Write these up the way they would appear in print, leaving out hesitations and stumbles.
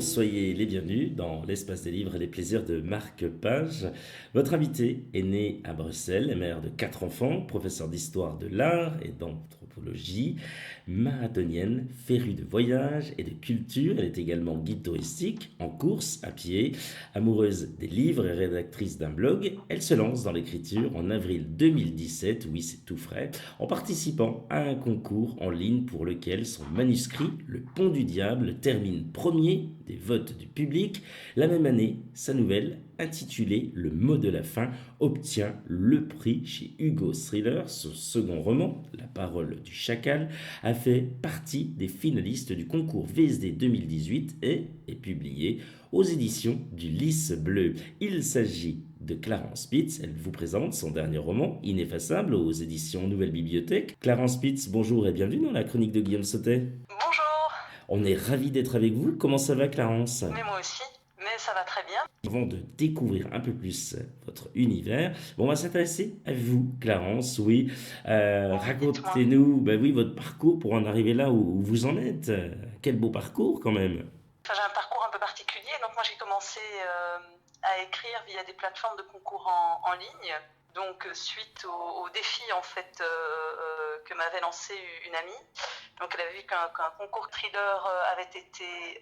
soyez les bienvenus dans l'espace des livres et les plaisirs de Marc Page. Votre invité est né à Bruxelles, est mère de 4 enfants, professeur d'histoire de l'art et d'anthropologie, marathonienne, férue de voyage et de culture. Elle est également guide touristique, en course, à pied, amoureuse des livres et rédactrice d'un blog. Elle se lance dans l'écriture en avril 2017, oui c'est tout frais, en participant à un concours en ligne pour lequel son manuscrit, Le Pont du Diable, termine premier des votes du public. La même année, sa nouvelle, intitulée Le mot de la fin, obtient le prix chez Hugo Thriller. Son second roman, La parole du chacal, a fait partie des finalistes du concours VSD 2018 et est publié aux éditions du Lys Bleu. Il s'agit de Clarence Spitz. Elle vous présente son dernier roman, Ineffaçable, aux éditions Nouvelle Bibliothèque. Clarence Spitz, bonjour et bienvenue dans la chronique de Guillaume Sautet. Bonjour, On est ravis d'être avec vous. Comment ça va, Clarence? mais moi aussi, mais ça va très bien. Avant de découvrir un peu plus votre univers, on va s'intéresser à vous, Clarence. Oui, Oui, dites-moi. racontez-nous, ben oui, votre parcours pour en arriver là où vous en êtes. Quel beau parcours quand même. Enfin, j'ai un parcours un peu particulier, donc moi j'ai commencé à écrire via des plateformes de concours en ligne. Donc suite au défi en fait que m'avait lancé une amie, donc elle avait vu qu'un concours thriller avait été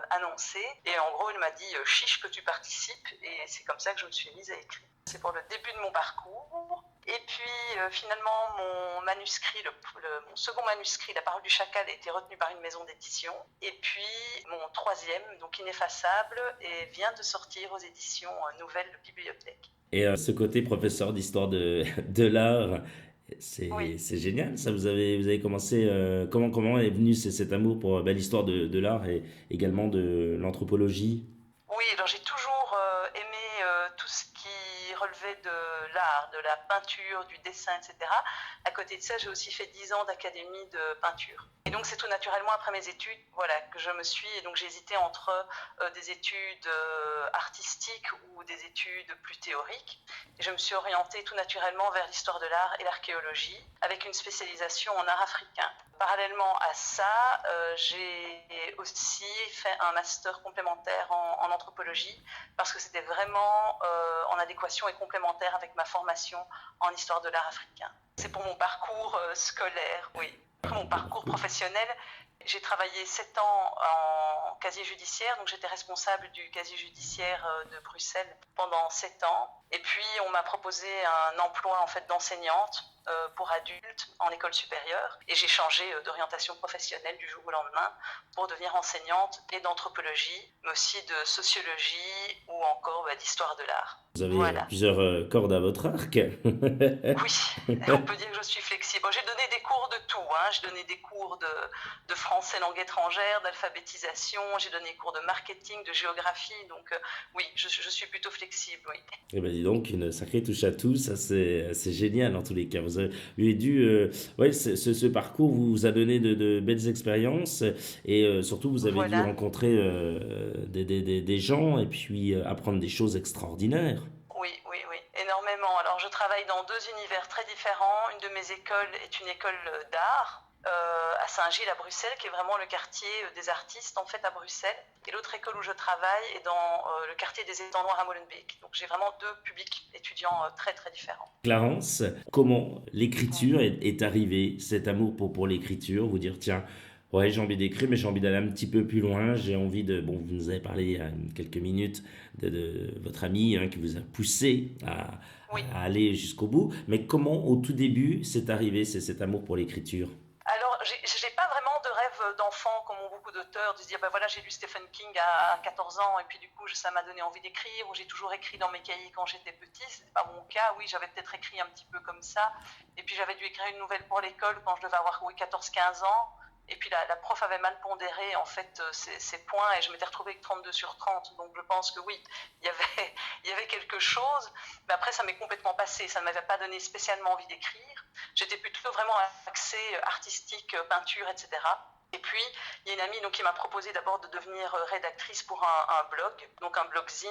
annoncé et en gros elle m'a dit chiche que tu participes et c'est comme ça que je me suis mise à écrire. C'est pour le début de mon parcours. Et puis finalement mon manuscrit, mon second manuscrit, La parole du chacal, a été retenu par une maison d'édition. Et puis mon troisième, donc Ineffaçable, et vient de sortir aux éditions Nouvelle Bibliothèque. Et ce côté professeur d'histoire de l'art, Oui. c'est génial. Ça, vous avez commencé. Comment est venu cet amour pour l'histoire de l'art et également de l'anthropologie? Oui, alors j'ai toujours aimé tout ce qui relevait de l'art, de la peinture, du dessin, etc. À côté de ça, j'ai aussi fait 10 ans d'académie de peinture. Et donc c'est tout naturellement après mes études, voilà, que je me suis. Et donc j'ai hésité entre des études artistiques ou des études plus théoriques. Et je me suis orientée tout naturellement vers l'histoire de l'art et l'archéologie, avec une spécialisation en art africain. Parallèlement à ça, j'ai aussi fait un master complémentaire en anthropologie parce que c'était vraiment en adéquation et complémentaire avec ma formation en histoire de l'art africain. C'est pour mon parcours scolaire, oui. Après mon Beau parcours parcours. professionnel, j'ai travaillé 7 ans en casier judiciaire, donc j'étais responsable du casier judiciaire de Bruxelles pendant 7 ans. Et puis on m'a proposé un emploi en fait d'enseignante pour adultes en école supérieure. Et j'ai changé d'orientation professionnelle du jour au lendemain pour devenir enseignante et d'anthropologie, mais aussi de sociologie ou encore d'histoire de l'art. Vous avez Voilà. plusieurs cordes à votre arc. Oui, on peut dire que je suis flexible. Bon, j'ai donné des cours de tout, hein. J'ai donné des cours de français langue étrangère, d'alphabétisation, j'ai donné des cours de marketing, de géographie, donc oui, je suis plutôt flexible, oui. Eh ben dis donc, une sacrée touche à tout, ça c'est génial en tous les cas. Vous avez dû, ouais, ce parcours vous a donné de belles expériences et surtout vous avez dû Voilà. rencontrer des gens et puis apprendre des choses extraordinaires. Oui, oui, oui, énormément. Alors, je travaille dans deux univers très différents. Une de mes écoles est une école d'art à Saint-Gilles, à Bruxelles, qui est vraiment le quartier des artistes, en fait, à Bruxelles. Et l'autre école où je travaille est dans le quartier des Étangs Noirs à Molenbeek. Donc, j'ai vraiment deux publics étudiants très, très différents. Clarence, comment Oui. l'écriture est arrivée, cet amour pour l'écriture, vous dire tiens, ouais, j'ai envie d'écrire, mais j'ai envie d'aller un petit peu plus loin, j'ai envie de... Bon, vous nous avez parlé il y a quelques minutes de votre ami qui vous a poussé Oui. à aller jusqu'au bout, mais comment au tout début c'est arrivé, c'est cet amour pour l'écriture? Alors, j'ai pas vraiment de rêve d'enfant comme ont beaucoup d'auteurs, de se dire, ben voilà, j'ai lu Stephen King à 14 ans et puis du coup, ça m'a donné envie d'écrire, ou j'ai toujours écrit dans mes cahiers quand j'étais petit. C'était pas mon cas, oui, j'avais peut-être écrit un petit peu comme ça. Et puis j'avais dû écrire une nouvelle pour l'école quand je devais avoir oui, 14-15 ans. Et puis la prof avait mal pondéré en fait ses points et je m'étais retrouvée avec 32 sur 30. Donc je pense que oui, il y avait, il y avait quelque chose. Mais après, ça m'est complètement passé. Ça ne m'avait pas donné spécialement envie d'écrire. J'étais plutôt vraiment axée artistique, peinture, etc. Et puis, il y a une amie donc, qui m'a proposé d'abord de devenir rédactrice pour un blog, donc un blogzine.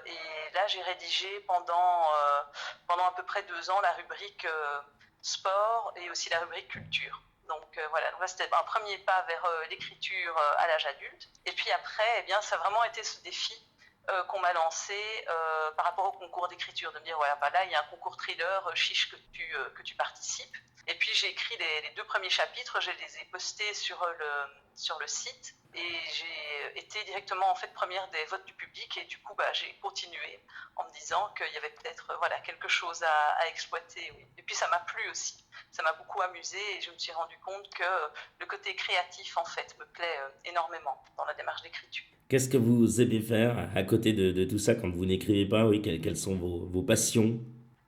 Et là, j'ai rédigé pendant à peu près 2 ans la rubrique sport et aussi la rubrique culture. Donc voilà, donc là c'était un premier pas vers l'écriture à l'âge adulte. Et puis après, eh bien, ça a vraiment été ce défi qu'on m'a lancé par rapport au concours d'écriture, de me dire, voilà, bah là, il y a un concours thriller, chiche que tu participes. Et puis j'ai écrit les 2 premiers chapitres, je les ai postés sur le site et j'ai été directement en fait première des votes du public et du coup bah, j'ai continué en me disant qu'il y avait peut-être voilà, quelque chose à exploiter. Oui. Et puis ça m'a plu aussi, ça m'a beaucoup amusé et je me suis rendu compte que le côté créatif en fait me plaît énormément dans la démarche d'écriture. Qu'est-ce que vous aimez faire à côté de tout ça quand vous n'écrivez pas? Oui, quelles sont vos passions?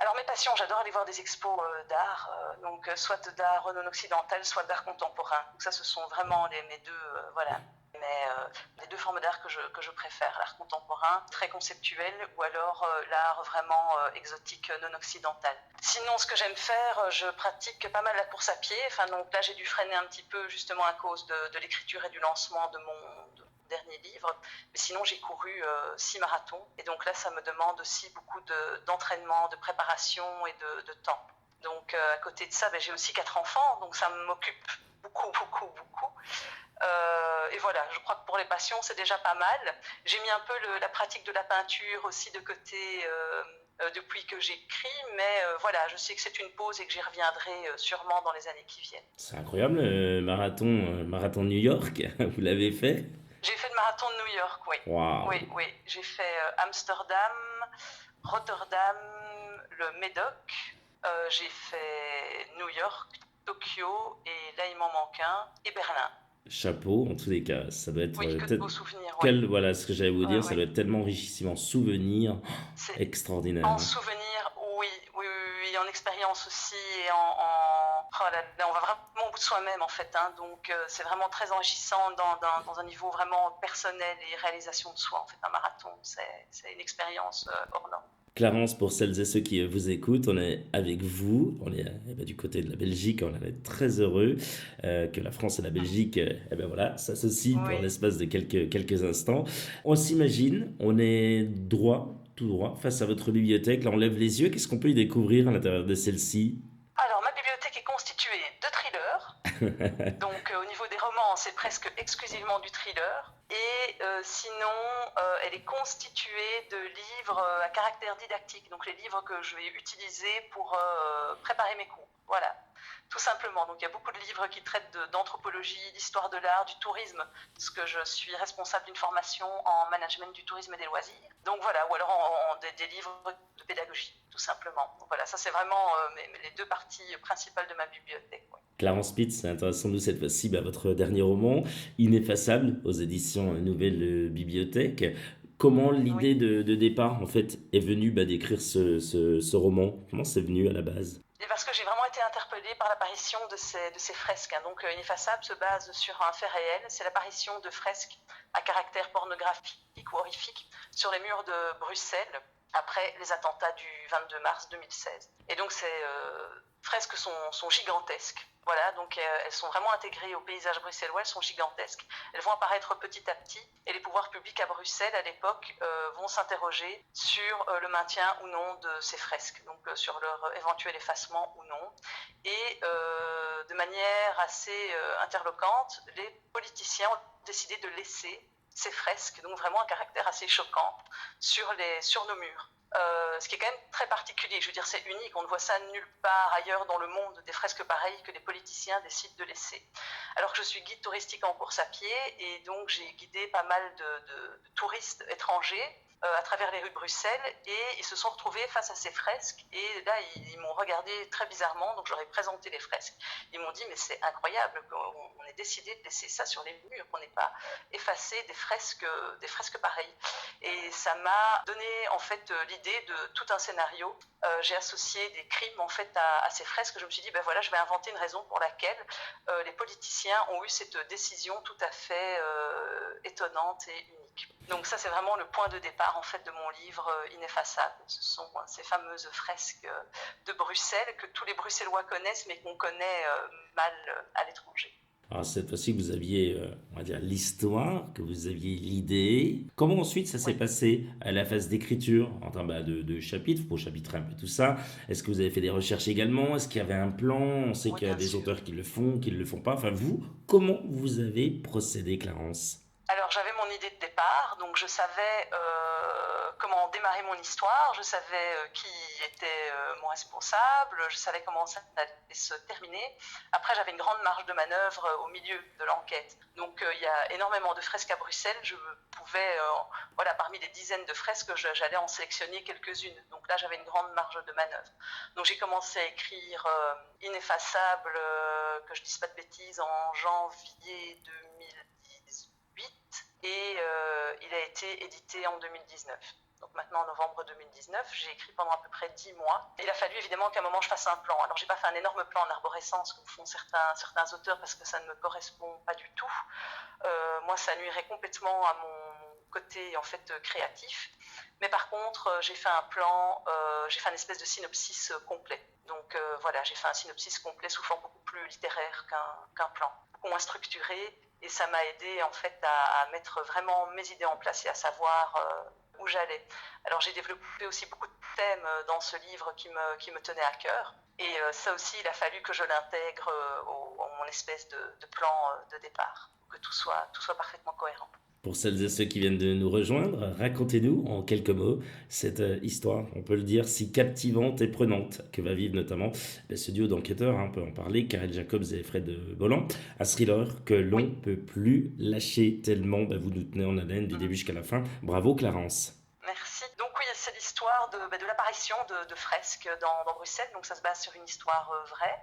Alors mes passions, j'adore aller voir des expos d'art, donc soit d'art non occidental, soit d'art contemporain. Donc ça, ce sont vraiment mes deux, voilà, les deux formes d'art que je préfère. L'art contemporain, très conceptuel, ou alors l'art vraiment exotique non occidental. Sinon, ce que j'aime faire, je pratique pas mal la course à pied. Enfin, donc là, j'ai dû freiner un petit peu justement à cause de l'écriture et du lancement de mon dernier livre. Mais sinon, j'ai couru 6 marathons. Et donc là, ça me demande aussi beaucoup d'entraînement, de préparation et de temps. Donc à côté de ça, j'ai aussi 4 enfants. Donc ça m'occupe beaucoup, beaucoup, beaucoup. Et voilà, je crois que pour les passions, c'est déjà pas mal. J'ai mis un peu la pratique de la peinture aussi de côté depuis que j'écris. Mais voilà, je sais que c'est une pause et que j'y reviendrai sûrement dans les années qui viennent. C'est incroyable, marathon de New York, vous l'avez fait? J'ai fait le marathon de New York, oui. Waouh! Oui, oui. J'ai fait Amsterdam, Rotterdam, le Médoc. J'ai fait New York, Tokyo, et là, il m'en manque un, et Berlin. Chapeau, en tous les cas, ça doit être Oui, que de beaux souvenirs, oui. voilà ce que j'allais vous dire, ça Oui. doit être tellement enrichissant en souvenirs, C'est extraordinaire, en hein. souvenir, oui, oui, oui, oui, en expérience aussi, et oh là là, on va vraiment au bout de soi-même, en fait, hein, donc c'est vraiment très enrichissant dans un niveau vraiment personnel et réalisation de soi, en fait, un marathon, c'est une expérience hors norme. Clarence, pour celles et ceux qui vous écoutent, on est avec vous, on est du côté de la Belgique, on est très heureux que la France et la Belgique voilà, s'associent pour Oui, l'espace de quelques instants. On s'imagine, on est tout droit, face à votre bibliothèque, là on lève les yeux, qu'est-ce qu'on peut y découvrir à l'intérieur de celle-ci? alors ma bibliothèque est constituée de thrillers. Donc au niveau des romans, c'est presque exclusivement du thriller. Et sinon, elle est constituée de livres à caractère didactique, donc les livres que je vais utiliser pour préparer mes cours. Voilà, tout simplement. Donc il y a beaucoup de livres qui traitent d'anthropologie, d'histoire de l'art, du tourisme, parce que je suis responsable d'une formation en management du tourisme et des loisirs. Donc voilà, ou alors des livres de pédagogie, tout simplement. Donc voilà, ça c'est vraiment les 2 parties principales de ma bibliothèque. Ouais. Clarence Pitts, intéressons-nous cette fois-ci votre dernier roman, Ineffaçable, aux éditions Nouvelle Bibliothèque. Comment Oui. l'idée de départ, en fait, est venue d'écrire ce roman? Comment c'est venu à la base? Et parce que j'ai vraiment été interpellée par l'apparition de ces fresques. Hein. Donc Ineffaçable se base sur un fait réel, c'est l'apparition de fresques à caractère pornographique ou horrifique sur les murs de Bruxelles après les attentats du 22 mars 2016. Et donc ces fresques sont gigantesques. Voilà, donc elles sont vraiment intégrées au paysage bruxellois, elles sont gigantesques. Elles vont apparaître petit à petit et les pouvoirs publics à Bruxelles, à l'époque, vont s'interroger sur le maintien ou non de ces fresques, donc sur leur éventuel effacement ou non. Et de manière assez interloquante, les politiciens ont décidé de laisser ces fresques, donc vraiment un caractère assez choquant, sur nos murs. Ce qui est quand même très particulier, je veux dire c'est unique, on ne voit ça nulle part ailleurs dans le monde, des fresques pareilles que des politiciens décident de laisser. Alors que je suis guide touristique en course à pied et donc j'ai guidé pas mal de touristes étrangers à travers les rues de Bruxelles et ils se sont retrouvés face à ces fresques et là ils m'ont regardé très bizarrement, donc je leur ai présenté les fresques. Ils m'ont dit mais c'est incroyable qu'on ait décidé de laisser ça sur les murs, qu'on n'ait pas effacé des fresques pareilles. Et ça m'a donné en fait l'idée de tout un scénario. J'ai associé des crimes en fait à ces fresques. Je me suis dit ben voilà, je vais inventer une raison pour laquelle les politiciens ont eu cette décision tout à fait étonnante et unique. Donc ça c'est vraiment le point de départ en fait de mon livre Ineffaçable. Ce sont ces fameuses fresques de Bruxelles que tous les Bruxellois connaissent mais qu'on connaît mal à l'étranger. Alors cette fois-ci, vous aviez, on va dire, l'histoire, que vous aviez l'idée. Comment ensuite ça s'est Oui, passé à la phase d'écriture, en termes de chapitres, pour chapitre un peu tout ça? Est-ce que vous avez fait des recherches également? Est-ce qu'il y avait un plan? On sait oui, qu'il y a bien des sûr. auteurs qui ne le font pas. Enfin, vous, comment vous avez procédé, Clarence? Alors j'avais mon idée de départ, donc je savais comment démarrer mon histoire, je savais qui était mon responsable, je savais comment ça allait se terminer. Après j'avais une grande marge de manœuvre au milieu de l'enquête. Donc il y a énormément de fresques à Bruxelles, je pouvais, voilà, parmi des dizaines de fresques, j'allais en sélectionner quelques-unes. Donc là j'avais une grande marge de manœuvre. Donc j'ai commencé à écrire Ineffaçable, que je dise pas de bêtises, en janvier 2018 et il a été édité en 2019. Donc maintenant en novembre 2019, j'ai écrit pendant à peu près 10 mois. Il a fallu évidemment qu'à un moment je fasse un plan. Alors j'ai pas fait un énorme plan en arborescence comme font certains auteurs parce que ça ne me correspond pas du tout. Moi ça nuirait complètement à mon côté en fait créatif. Mais par contre j'ai fait un plan, j'ai fait un espèce de synopsis complet. Donc voilà, j'ai fait un synopsis complet sous forme beaucoup plus littéraire qu'un plan, beaucoup moins structuré, et ça m'a aidé en fait à mettre vraiment mes idées en place et à savoir où j'allais. Alors j'ai développé aussi beaucoup de thèmes dans ce livre qui me tenaient à cœur, et ça aussi il a fallu que je l'intègre à mon espèce de plan de départ, que tout soit parfaitement cohérent. Pour celles et ceux qui viennent de nous rejoindre, racontez-nous en quelques mots cette histoire, on peut le dire, si captivante et prenante que va vivre notamment ce duo d'enquêteurs, hein, on peut en parler, Karel Jacobs et Fred Bolland, un thriller que l'on Oui. ne peut plus lâcher tellement vous nous tenez en haleine du début jusqu'à la fin. Bravo Clarence. Merci. Donc oui, c'est l'histoire de l'apparition de fresques dans Bruxelles. Donc ça se base sur une histoire vraie.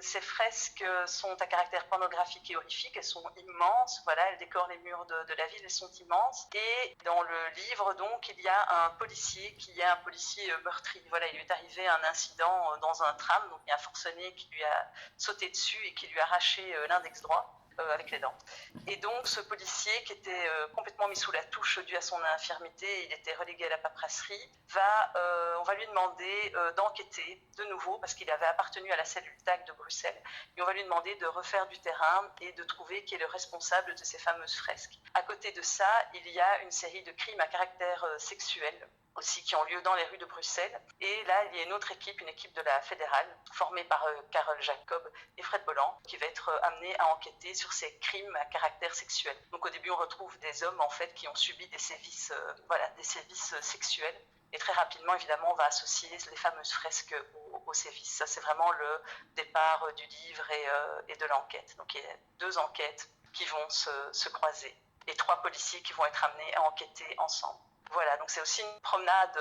Ces fresques sont à caractère pornographique et horrifique. Elles sont immenses. Voilà, elles décorent les murs de la ville. Elles sont immenses. Et dans le livre, donc, il y a un policier qui est un policier meurtri. Voilà, il lui est arrivé un incident dans un tram. Donc il y a un forcené qui lui a sauté dessus et qui lui a arraché l'index droit. Avec les dents. Et donc ce policier qui était complètement mis sous la touche dû à son infirmité, il était relégué à la paperasserie, on va lui demander d'enquêter de nouveau parce qu'il avait appartenu à la cellule TAC de Bruxelles, et on va lui demander de refaire du terrain et de trouver qui est le responsable de ces fameuses fresques. À côté de ça, il y a une série de crimes à caractère sexuel aussi qui ont lieu dans les rues de Bruxelles. Et là, il y a une autre équipe, une équipe de la fédérale, formée par Karel Jacob et Fred Bolland, qui va être amenée à enquêter sur ces crimes à caractère sexuel. Donc au début, on retrouve des hommes en fait qui ont subi des sévices, des sévices sexuels. Et très rapidement, évidemment, on va associer les fameuses fresques aux sévices. Ça, c'est vraiment le départ du livre et de l'enquête. Donc il y a deux enquêtes qui vont se croiser et trois policiers qui vont être amenés à enquêter ensemble. Voilà, donc c'est aussi une promenade,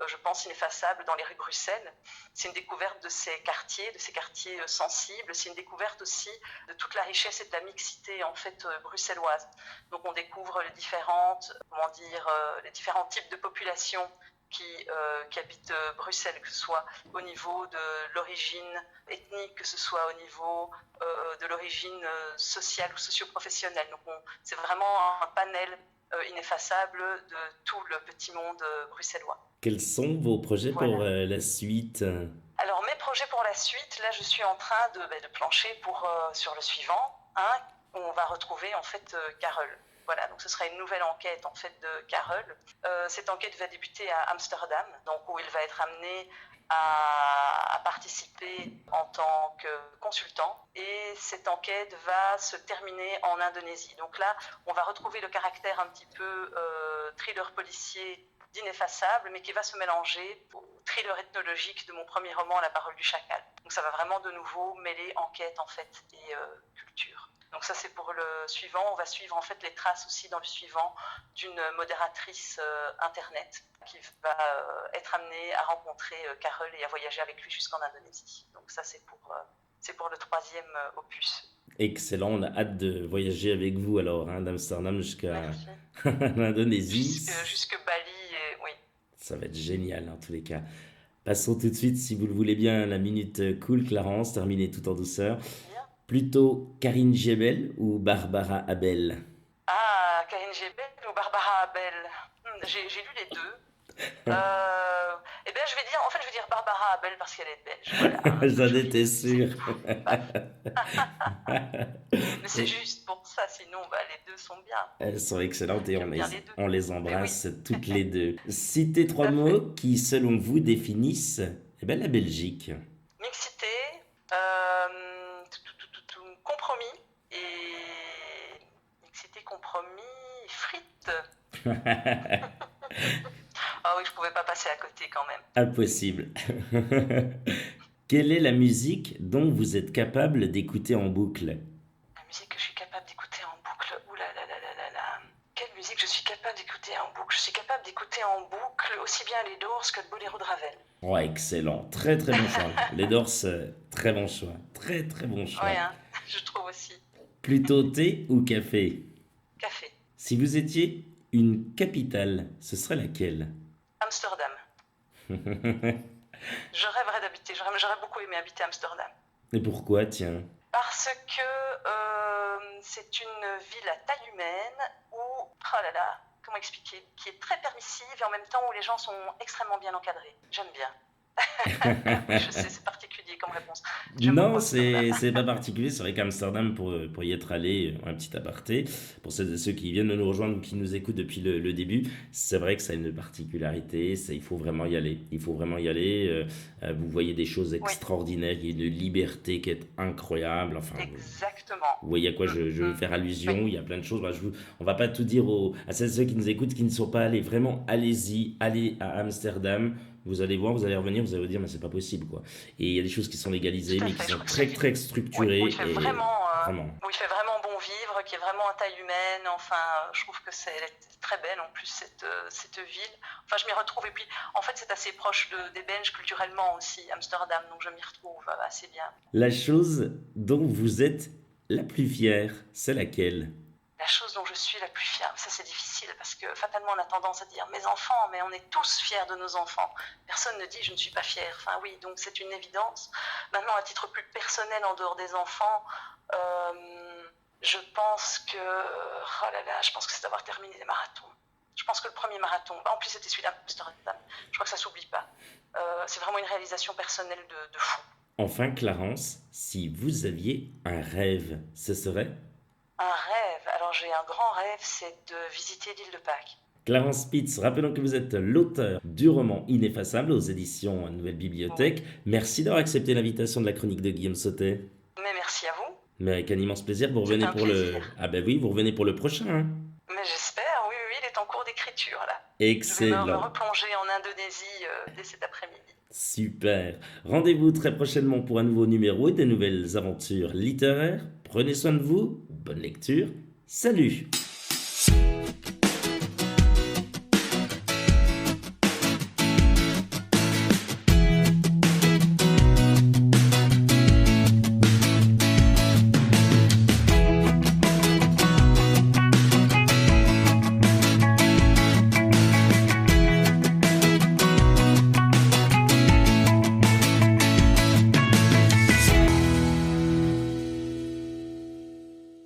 je pense, ineffaçable dans les rues de Bruxelles. C'est une découverte de ces quartiers sensibles. C'est une découverte aussi de toute la richesse et de la mixité en fait bruxelloise. Donc on découvre les différents types de populations qui habitent Bruxelles, que ce soit au niveau de l'origine ethnique, que ce soit au niveau de l'origine sociale ou socio-professionnelle. Donc c'est vraiment un panel ineffaçable de tout le petit monde bruxellois. Quels sont vos projets pour Voilà. la suite? Alors mes projets pour la suite, là je suis en train de plancher sur le suivant, hein, où on va retrouver en fait Karel. Voilà, donc ce sera une nouvelle enquête en fait de Karel. Cette enquête va débuter à Amsterdam, donc où il va être amené à participer en tant que consultant, et cette enquête va se terminer en Indonésie. Donc là, on va retrouver le caractère un petit peu thriller policier d'ineffaçable, mais qui va se mélanger au thriller ethnologique de mon premier roman, La parole du chacal. Donc ça va vraiment de nouveau mêler enquête en fait et culture. Donc ça c'est pour le suivant. On va suivre en fait les traces aussi dans le suivant d'une modératrice internet qui va être amenée à rencontrer Karel et à voyager avec lui jusqu'en Indonésie. Donc ça c'est pour le troisième opus. Excellent, on a hâte de voyager avec vous alors, hein, d'Amsterdam jusqu'à Merci. l'Indonésie. Jusque Bali, et oui. Ça va être génial en tous les cas. Passons tout de suite, si vous le voulez bien, à la minute cool, Clarence, terminée tout en douceur. Bien. Plutôt Karine Gebel ou Barbara Abel? Ah, Karine Gebel ou Barbara Abel? J'ai lu les deux. Eh bien, je vais dire, en fait, je vais dire Barbara Abel parce qu'elle est belge. Voilà, hein, J'en étais c'est sûr. paf. Mais c'est juste pour ça, sinon, bah, les deux sont bien. Elles sont excellentes et J'aime bien les deux. on les Mais oui, embrasse toutes les deux. Citez tout trois à fait. mots qui, selon vous, définissent la Belgique. Mixité, compromis et mixité, compromis, frites. Ah oui, je pouvais pas passer à côté quand même. Impossible. Quelle est la musique dont vous êtes capable d'écouter en boucle? La musique que je suis capable d'écouter en boucle. Ouh là là là là là là. Quelle musique je suis capable d'écouter en boucle? Je suis capable d'écouter en boucle aussi bien les Doors que le Boléro de Ravel. Oh, excellent. Très très bon choix. Les Doors, très bon choix. Très très bon Ouais, choix. hein, je trouve aussi. Plutôt thé ou café? Café. Si vous étiez une capitale, ce serait laquelle? Amsterdam. Je rêverais d'habiter, j'aurais beaucoup aimé habiter Amsterdam. Et pourquoi, tiens? Parce que c'est une ville à taille humaine où, oh là là, comment expliquer, qui est très permissive et en même temps où les gens sont extrêmement bien encadrés. J'aime bien. Oui, je sais, c'est particulier comme réponse. J'aime beaucoup Non, Amsterdam. c'est pas particulier. C'est vrai qu'Amsterdam, pour y être allé, un petit aparté, pour celles et ceux qui viennent de nous rejoindre ou qui nous écoutent depuis le début, c'est vrai que ça a une particularité. Il faut vraiment y aller. Il faut vraiment y aller. Vous voyez des choses Oui, extraordinaires. Il y a une liberté qui est incroyable. Enfin, exactement. vous voyez à quoi je veux faire Oui, allusion. Il y a plein de choses. Moi, on va pas tout dire à celles et ceux qui nous écoutent, qui ne sont pas allés. Vraiment, allez-y. Allez à Amsterdam. Vous allez voir, vous allez revenir, vous allez vous dire, mais c'est pas possible, quoi. Et il y a des choses qui sont légalisées, tout à mais qui fait. Je sont crois que c'est très, une ville très oui, structurées et vraiment. où il fait vraiment bon vivre, qui est vraiment à taille humaine. Enfin, je trouve que elle est très belle en plus cette ville. Enfin, je m'y retrouve et puis en fait c'est assez proche des Belges culturellement aussi, Amsterdam, donc je m'y retrouve assez bien. La chose dont vous êtes la plus fière, c'est laquelle? La chose dont je suis la plus fière, ça c'est difficile parce que fatalement on a tendance à dire mes enfants, mais on est tous fiers de nos enfants. Personne ne dit je ne suis pas fière. Enfin oui, donc c'est une évidence. Maintenant, à titre plus personnel, en dehors des enfants, je pense que, oh là là, je pense que c'est d'avoir terminé les marathons. Je pense que le premier marathon, en plus c'était celui d'Amsterdam, je crois que ça s'oublie pas. C'est vraiment une réalisation personnelle de fou. Enfin, Clarence, si vous aviez un rêve, ce serait? Un rêve, alors j'ai un grand rêve, c'est de visiter l'île de Pâques. Clarence Spitz, rappelons que vous êtes l'auteur du roman Ineffaçable aux éditions Nouvelle Oui, Bibliothèque. Merci d'avoir accepté l'invitation de la chronique de Guillaume Sautet. mais merci à vous, Mais avec un immense plaisir, vous c'est revenez un pour le... plaisir. Ah ben oui, vous revenez pour le prochain, hein. Mais j'espère, oui, oui, oui, il est en cours d'écriture là. Je vais me Excellent. replonger en Indonésie dès cet après-midi. Super. Rendez-vous très prochainement pour un nouveau numéro et de nouvelles aventures littéraires. Prenez soin de vous. Bonne lecture. Salut.